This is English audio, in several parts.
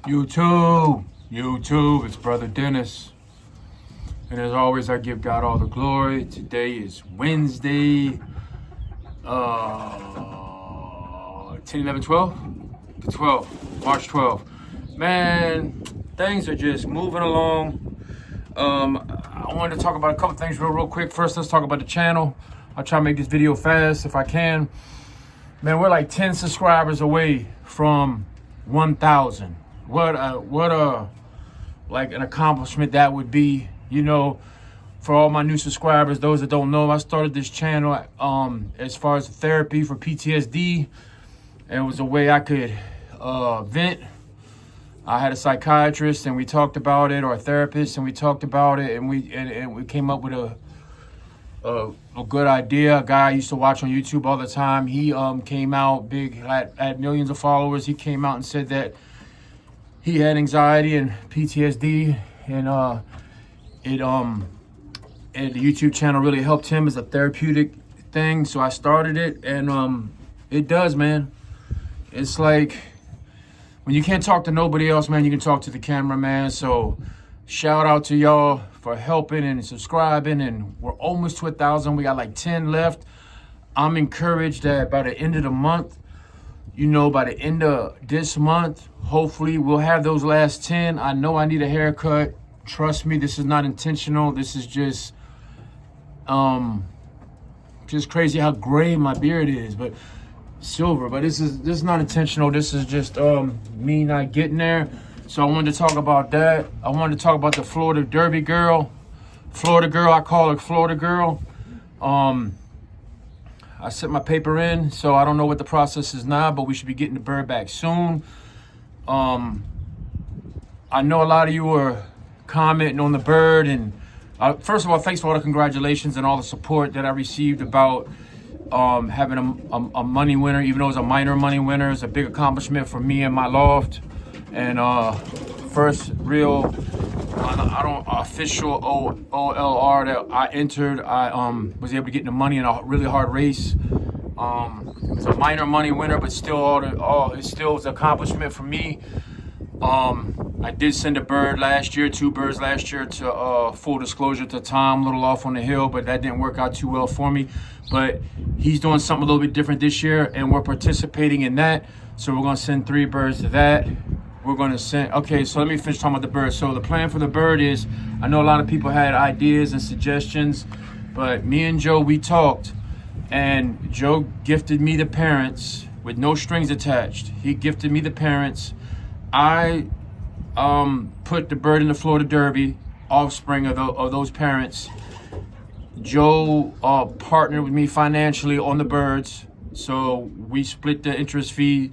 YouTube, it's Brother Dennis. And as always, I give God all the glory. Today is Wednesday, 10, 11, 12? The 12th, March 12th. Man, things are just moving along. I wanted to talk about a couple things real quick. First, let's talk about the channel. I'll try to make this video fast if I can. Man, we're like 10 subscribers away from 1,000. What a like an accomplishment that would be, you know, for all my new subscribers. Those that don't know, I started this channel as far as therapy for PTSD. And it was a way I could vent. I had a psychiatrist and we talked about it, or a therapist, and we talked about it, and we came up with a good idea. A guy I used to watch on YouTube all the time. He came out big, had millions of followers. He came out and said that he had anxiety and PTSD, and the YouTube channel really helped him as a therapeutic thing. So I started it, and it does, man. It's like when you can't talk to nobody else, man, you can talk to the camera, man. So shout out to y'all for helping and subscribing, and we're almost to 1,000. We got like 10 left. I'm encouraged that by the end of the month, you know, by the end of this month, hopefully we'll have those last 10. I know I need a haircut. Trust me, this is not intentional. This is just crazy how gray my beard is, but silver. But this is not intentional. This is just me not getting there. So I wanted to talk about that. I wanted to talk about the Florida Derby girl. Florida girl, I call her Florida girl. I sent my paper in, so I don't know what the process is now, but we should be getting the bird back soon. I know a lot of you were commenting on the bird, and first of all, thanks for all the congratulations and all the support that I received about having a money winner. Even though it was a minor money winner, it's a big accomplishment for me and my loft. And first real official OLR that I entered. I was able to get the money in a really hard race. It was a minor money winner, but still it still was an accomplishment for me. I did send a bird last year, 2 birds last year, to full disclosure, to Tom, a little off on the hill, but that didn't work out too well for me. But he's doing something a little bit different this year, and we're participating in that. So we're gonna send 3 birds to that. We're gonna send, okay, so let me finish talking about the bird. So the plan for the bird is, I know a lot of people had ideas and suggestions, but me and Joe, we talked, and Joe gifted me the parents with no strings attached. He gifted me the parents. I put the bird in the Florida Derby, offspring of those parents. Joe partnered with me financially on the birds, so we split the interest fee.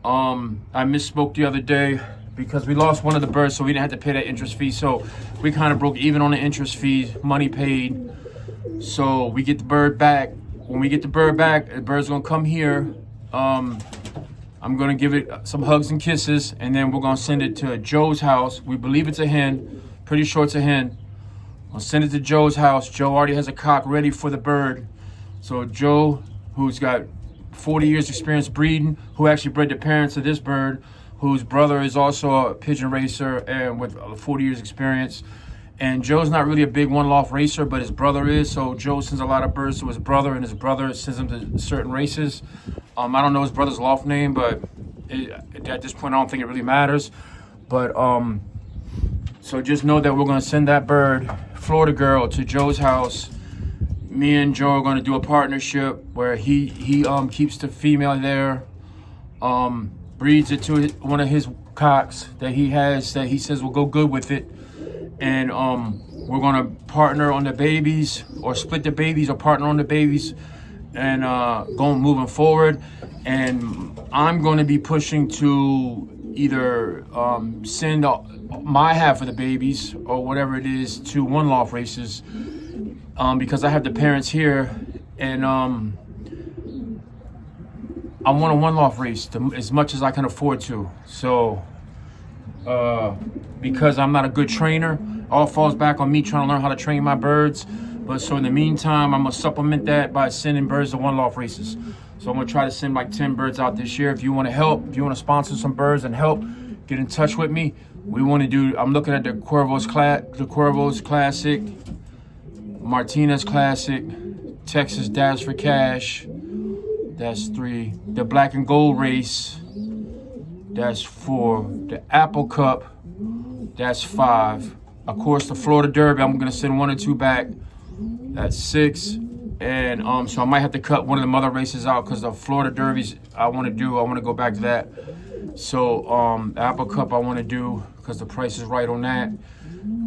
I misspoke the other day because we lost one of the birds, so we didn't have to pay that interest fee. So we kind of broke even on the interest fee, money paid. So we get the bird back. When we get the bird back, the bird's gonna come here. I'm gonna give it some hugs and kisses, and then we're gonna send it to Joe's house. We believe it's a hen. Pretty sure it's a hen. I'll send it to Joe's house. Joe already has a cock ready for the bird. So Joe, who's got 40 years experience breeding, who actually bred the parents of this bird, whose brother is also a pigeon racer and with 40 years experience. And Joe's not really a big one-loft racer, but his brother is. So Joe sends a lot of birds to his brother, and his brother sends them to certain races. I don't know his brother's loft name, but at this point, I don't think it really matters. But so just know that we're gonna send that bird, Florida girl, to Joe's house. Me and Joe are gonna do a partnership where he keeps the female there, breeds it to one of his cocks that he has that he says will go good with it, and we're gonna partner on the babies, or split the babies, or partner on the babies, and moving forward. And I'm gonna be pushing to either send my half of the babies or whatever it is to one loft races, because I have the parents here, and I want a one loft race as much as I can afford to. So because I'm not a good trainer, all falls back on me trying to learn how to train my birds. But so in the meantime, I'm gonna supplement that by sending birds to one loft races. So I'm gonna try to send like 10 birds out this year. If you want to help, if you want to sponsor some birds and help, get in touch with me. We want to do, I'm looking at the Cuervos Classic, Martinez Classic, Texas Dash for Cash, that's 3. The Black and Gold Race, that's 4. The Apple Cup, that's 5. Of course, the Florida Derby, I'm gonna send 1 or 2 back, that's 6. And so I might have to cut one of the other races out because the Florida Derbies I want to go back to that. So the Apple Cup I want to do because the price is right on that.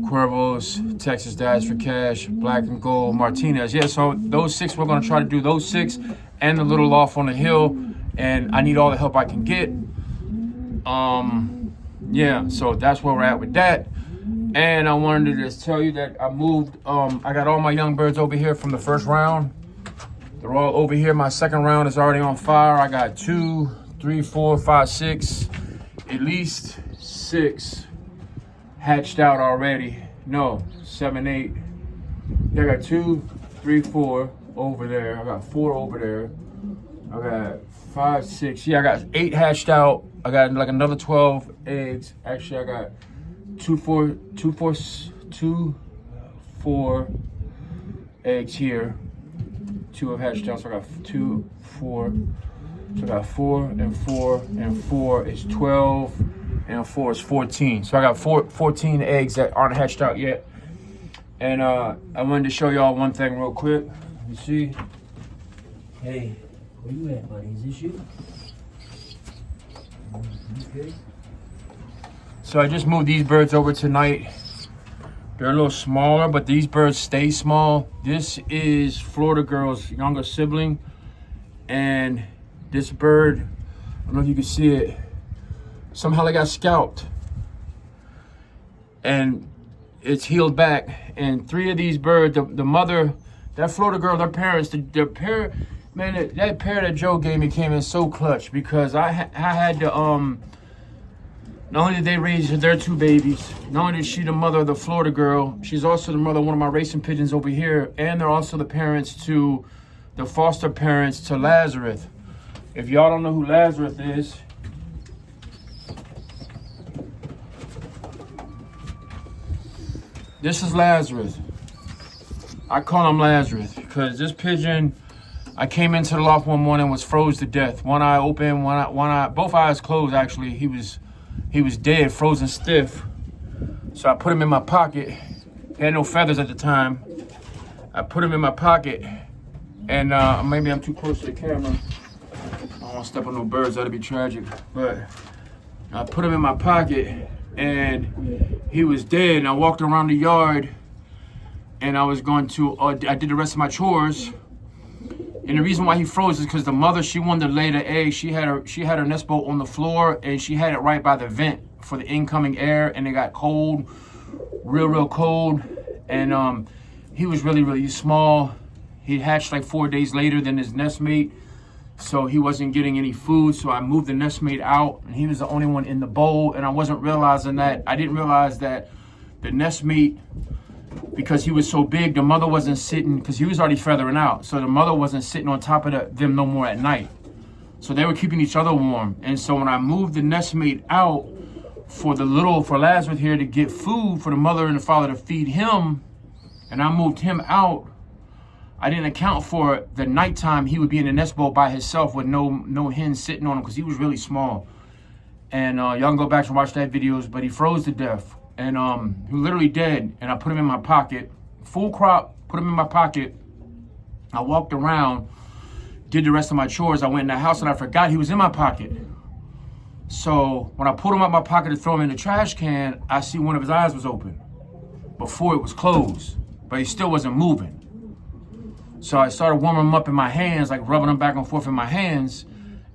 Cuervos, Texas Dash for Cash, Black and Gold, Martinez. Yeah, so those 6, we're going to try to do those 6 and the little off on the hill. And I need all the help I can get. Yeah, so that's where we're at with that. And I wanted to just tell you that I moved, I got all my young birds over here from the first round. They're all over here. My second round is already on fire. I got 2, 3, 4, 5, 6, at least 6 hatched out already. No, 7, 8. I got 2, 3, 4 over there. I got 4 over there. I got 5, 6. Yeah, I got 8 hatched out. I got like another 12 eggs. Actually, I got 2, 4 eggs here. 2 have hatched out, so I got 2, 4. So I got 4 and 4 and 4 is 12 and 4 is 14. So I got 14 eggs that aren't hatched out yet. And I wanted to show y'all one thing real quick. You see? Hey, where you at, buddy? Is this you? Okay. So I just moved these birds over tonight. They're a little smaller, but these birds stay small. This is Florida Girl's younger sibling. And this bird, I don't know if you can see it, somehow they got scalped. And it's healed back. And 3 of these birds, the mother, that Florida Girl, their parents, their pair, man, that pair that Joe gave me came in so clutch because I had to, not only did they raise their 2 babies, not only is she the mother of the Florida Girl, she's also the mother of one of my racing pigeons over here, and they're also the parents to, the foster parents to Lazarus. If y'all don't know who Lazarus is, this is Lazarus. I call him Lazarus because this pigeon, I came into the loft one morning, was froze to death. One eye open, one eye, both eyes closed actually. He was dead, frozen stiff. So I put him in my pocket. He had no feathers at the time. I put him in my pocket, and maybe I'm too close to the camera. I don't want to step on no birds, that'd be tragic. But I put him in my pocket, and he was dead. And I walked around the yard, and I was going to, I did the rest of my chores. And the reason why he froze is because the mother, she wanted to lay the egg. She had her nest bolt on the floor, and she had it right by the vent for the incoming air, and it got cold, real cold. And he was really small. He hatched like 4 days later than his nestmate, so he wasn't getting any food. So I moved the nestmate out, and he was the only one in the bowl. And I wasn't realizing that. I didn't realize that the nestmate, because he was so big, the mother wasn't sitting, because he was already feathering out. So the mother wasn't sitting on top of them no more at night. So they were keeping each other warm. And so when I moved the nestmate out for Lazarus here to get food for the mother and the father to feed him, and I moved him out, I didn't account for the nighttime he would be in the nest bowl by himself with no hens sitting on him because he was really small. And y'all can go back and watch that videos, but he froze to death. And he was literally dead. And I put him in my pocket, full crop, put him in my pocket. I walked around, did the rest of my chores. I went in the house and I forgot he was in my pocket. So when I pulled him out of my pocket to throw him in the trash can, I see one of his eyes was open before it was closed, but he still wasn't moving. So I started warming him up in my hands, like rubbing him back and forth in my hands.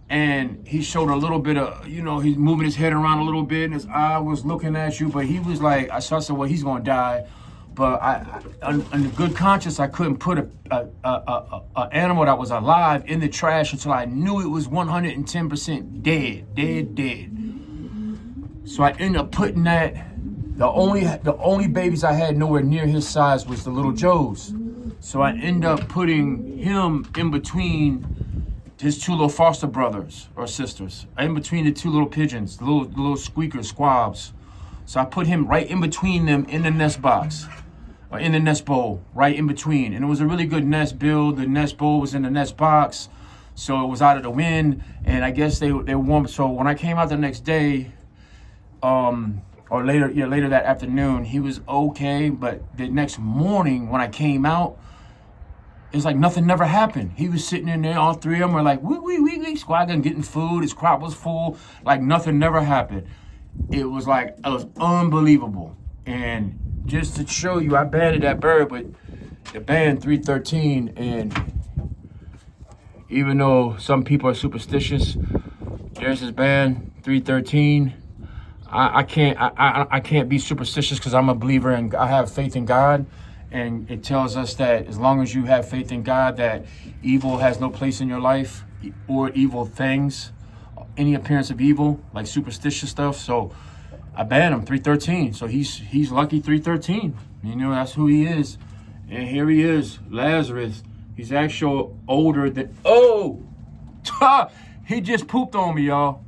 And he showed a little bit of, he's moving his head around a little bit, and his eye was looking at you, but he was like, I said, well, he's gonna die. But I in good conscience, I couldn't put a animal that was alive in the trash until I knew it was 110% dead. So I ended up putting that. The only babies I had nowhere near his size was the little Joes. So I ended up putting him in between his two little foster brothers or sisters, in between the two little pigeons, the little squeakers, squabs. So I put him right in between them in the nest box, or in the nest bowl, right in between. And it was a really good nest build. The nest bowl was in the nest box, so it was out of the wind. And I guess they warm. So when I came out the next day, or later that afternoon, he was okay. But the next morning when I came out, it's like nothing never happened. He was sitting in there, all three of them were like, wee, squagging, getting food. His crop was full, like nothing never happened. It was unbelievable. And just to show you, I banded that bird with the band 313. And even though some people are superstitious, there's his band 313. I can't be superstitious because I'm a believer and I have faith in God. And it tells us that as long as you have faith in God, that evil has no place in your life, or evil things, any appearance of evil, like superstitious stuff. So I banned him 313. So he's lucky 313. You know, that's who he is. And here he is, Lazarus. He's actually older than, he just pooped on me, y'all.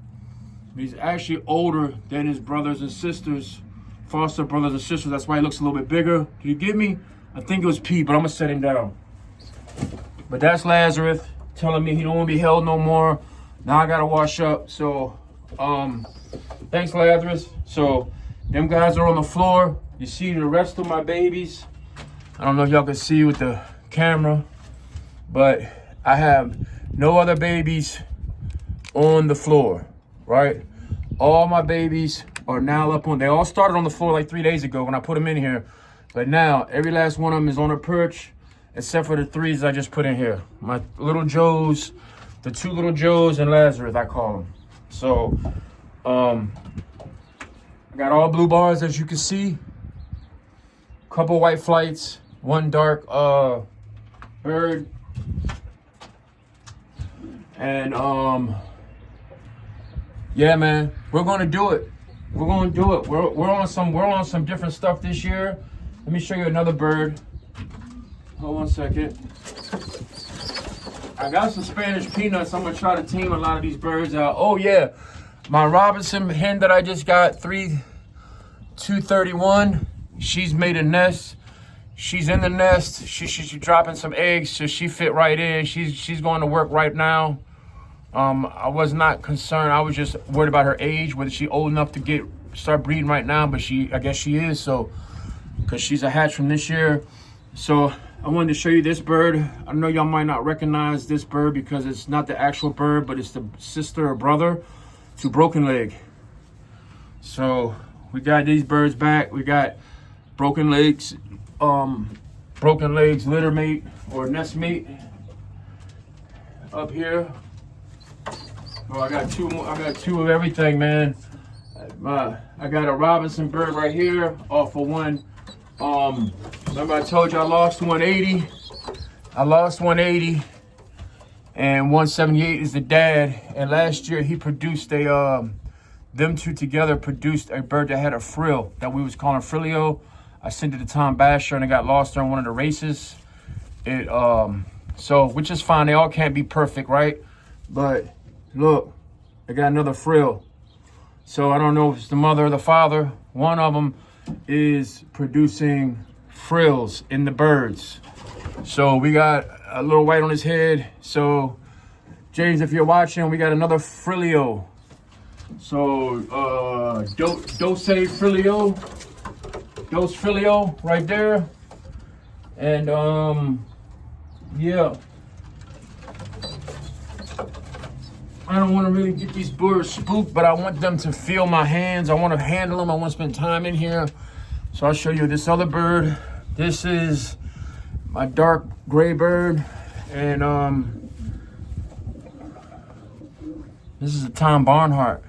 He's actually older than his brothers and sisters, foster brothers and sisters. That's why he looks a little bit bigger. Do you get me? I think it was P, but I'm gonna set him down. But that's Lazarus telling me he don't want to be held no more. Now I gotta wash up. So, thanks, Lazarus. So, them guys are on the floor. You see the rest of my babies. I don't know if y'all can see with the camera, but I have no other babies on the floor, right? All my babies are now up on, they all started on the floor like 3 days ago when I put them in here. But now every last one of them is on a perch, except for the threes I just put in here. My little Joes, the two little Joes and Lazarus, I call them. So, I got all blue bars, as you can see. Couple white flights, one dark bird. And yeah, man, we're gonna do it. We're gonna do it. We're on some different stuff this year. Let me show you another bird. Hold on a second. I got some Spanish peanuts. I'm gonna try to team a lot of these birds out. Oh yeah, my Robinson hen that I just got, 231. She's made a nest. She's in the nest. She's dropping some eggs, so she fit right in. She's going to work right now. I was not concerned. I was just worried about her age, whether she's old enough to start breeding right now. But I guess she is. So, because she's a hatch from this year. So I wanted to show you this bird. I know y'all might not recognize this bird because it's not the actual bird, but it's the sister or brother to broken leg. So we got these birds back. We got broken legs litter mate or nest mate up here. Oh, I got two more. I got two of everything, man. I got a Robinson bird right here off of one. Remember I told you I lost 180. I lost 180, and 178 is the dad. And last year he produced them two together produced a bird that had a frill that we was calling Frilio. I sent it to Tom Basher and it got lost during one of the races. So which is fine. They all can't be perfect, right? But look, I got another frill. So I don't know if it's the mother or the father. One of them is producing frills in the birds. So we got a little white on his head. So James, if you're watching, we got another Frilio. So Dose Frilio. Dose Frilio right there. And yeah. I don't want to really get these birds spooked, but I want them to feel my hands. I want to handle them. I want to spend time in here. So I'll show you this other bird. This is my dark gray bird. And this is a Tom Barnhart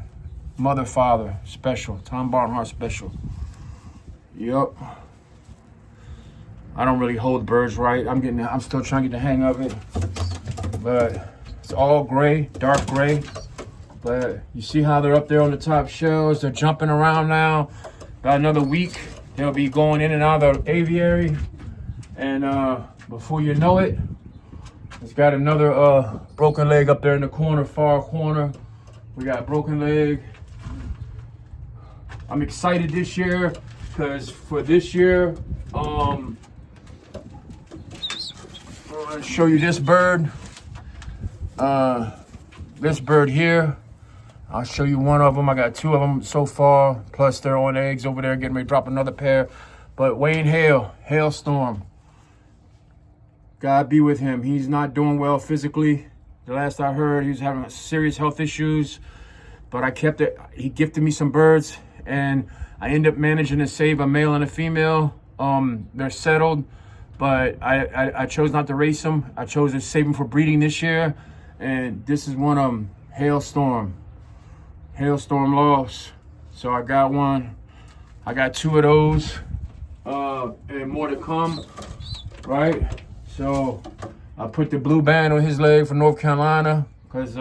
mother father special. Tom Barnhart special. Yup. I don't really hold birds right. I'm still trying to get the hang of it. But it's all gray, dark gray. But you see how they're up there on the top shelves. They're jumping around now. About another week, they'll be going in and out of the aviary. And before you know it, It's got another broken leg up there in the corner, far corner. We got broken leg. I'm excited this year because for this year, I'm gonna show you this bird. This bird here. I'll show you one of them. I got two of them so far, plus they're on eggs over there, getting ready to drop another pair. But Wayne Hale, Hailstorm. God be with him. He's not doing well physically. The last I heard, he was having serious health issues. But I kept it. He gifted me some birds, and I ended up managing to save a male and a female. They're settled, but I chose not to race them. I chose to save them for breeding this year, and this is one of them, Hailstorm. Hailstorm lost. So I got one. I got two of those, and more to come, right? So I put the blue band on his leg for North Carolina because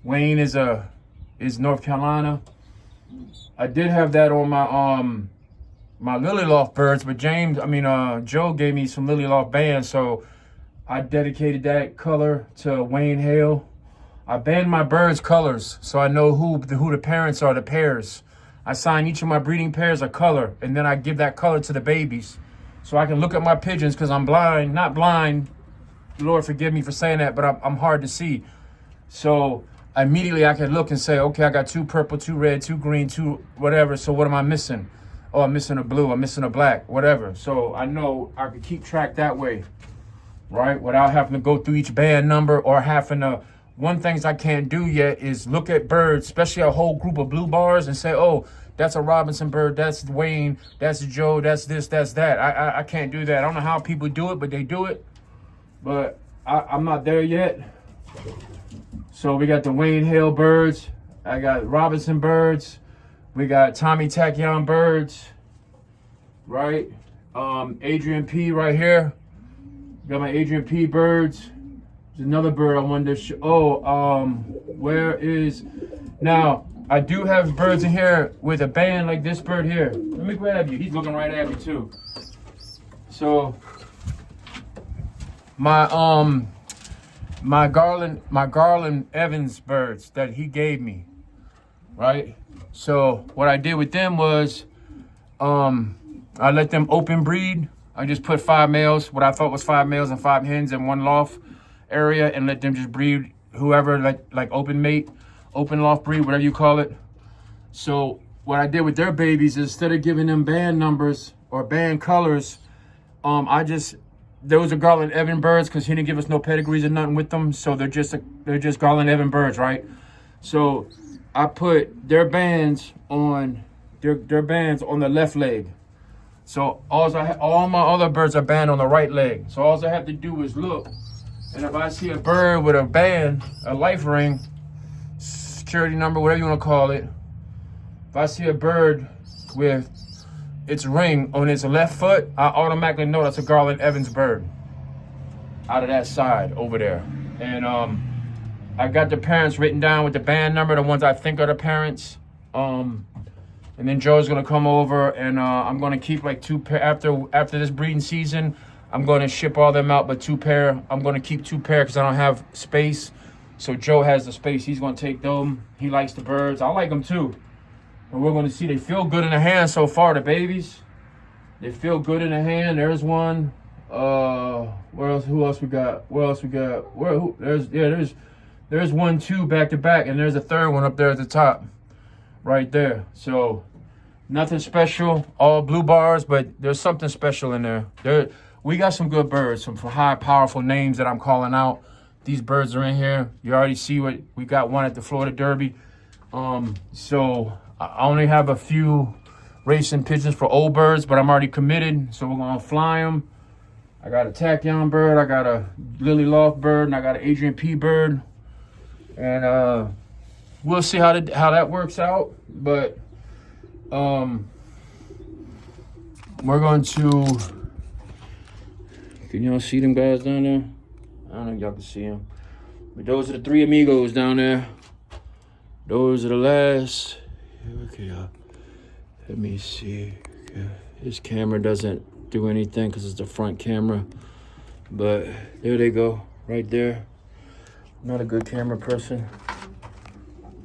Wayne is North Carolina. I did have that on my my lily loft birds, but Joe gave me some lily loft bands, so I dedicated that color to Wayne Hale. I band my birds' colors so I know who the parents are, the pairs. I assign each of my breeding pairs a color, and then I give that color to the babies. So I can look at my pigeons because I'm blind, not blind. Lord forgive me for saying that, but I'm hard to see. So immediately I can look and say, okay, I got two purple, two red, two green, two whatever. So what am I missing? Oh, I'm missing a blue, I'm missing a black, whatever. So I know I can keep track that way, right? Without having to go through each band number or having to. One things I can't do yet is look at birds, especially a whole group of blue bars, and say, oh, that's a Robinson bird, that's Wayne, that's Joe, that's this, that's that. I can't do that. I don't know how people do it, but they do it. But I'm not there yet. So we got the Wayne Hale birds. I got Robinson birds. We got Tommy Tachyon birds, right? Adrian P right here. Got my Adrian P birds. There's another bird I wanted to show. Where is... Now, I do have birds in here with a band like this bird here. Let me grab you. He's looking right at me too. So, my Garland Evans birds that he gave me, right? So what I did with them was, I let them open breed. I just put 5 males, what I thought was 5 males and 5 hens in one loft area, and let them just breed whoever, like open mate, open loft breed, whatever you call it. So what I did with their babies, instead of giving them band numbers or band colors, those are Garland Evan birds because he didn't give us no pedigrees or nothing with them, so they're just Garland Evan birds, right? So I put their bands on their bands on the left leg. So all my other birds are band on the right leg. So all I have to do is look, and if I see a bird with a band, a life ring, security number, whatever you want to call it, if I see a bird with its ring on its left foot, I automatically know that's a Garland Evans bird out of that side over there. And I got the parents written down with the band number, the ones I think are the parents. And then Joe's gonna come over, and I'm gonna keep like 2 pair after this breeding season. I'm gonna ship all them out, but 2 pair. I'm gonna keep 2 pair because I don't have space. So Joe has the space. He's gonna take them. He likes the birds. I like them too. And we're gonna see. They feel good in the hand so far. The babies, they feel good in the hand. There's one. Where else? Who else we got? Where else we got? There's 1, 2 back to back, and there's a third one up there at the top, right there. So nothing special. All blue bars, but there's something special in there. We got some good birds, some high, powerful names that I'm calling out. These birds are in here. You already see what we got. One at the Florida Derby. So I only have a few racing pigeons for old birds, but I'm already committed. So we're gonna fly them. I got a Tachyon bird, I got a Lily Loft bird, and I got an Adrian P bird. And we'll see how that works out. But we're going to. Can y'all see them guys down there? I don't know if y'all can see them. But those are the 3 amigos down there. Those are the last. Okay, let me see. Okay. This camera doesn't do anything because it's the front camera. But there they go, right there. Not a good camera person,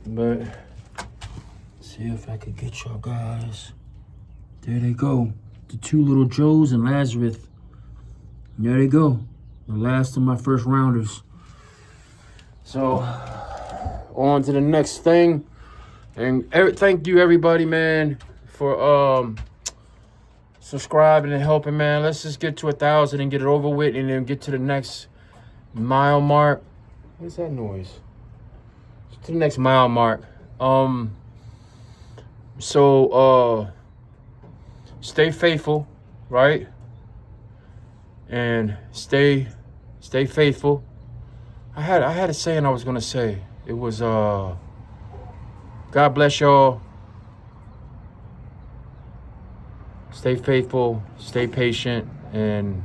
but see if I could get y'all guys. There they go. The two little Joes and Lazarus. There they go. The last of my first rounders. So, on to the next thing. And thank you, everybody, man, for subscribing and helping, man. Let's just get to 1,000 and get it over with, and then get to the next mile mark. What is that noise? To the next mile mark. So stay faithful, right? And stay faithful. I had a saying I was gonna say. It was God bless y'all. Stay faithful, stay patient, and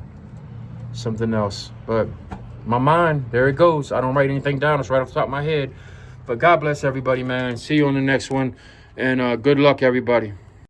something else. But my mind, there it goes. I don't write anything down. It's right off the top of my head. But God bless everybody, man. See you on the next one. And good luck, everybody.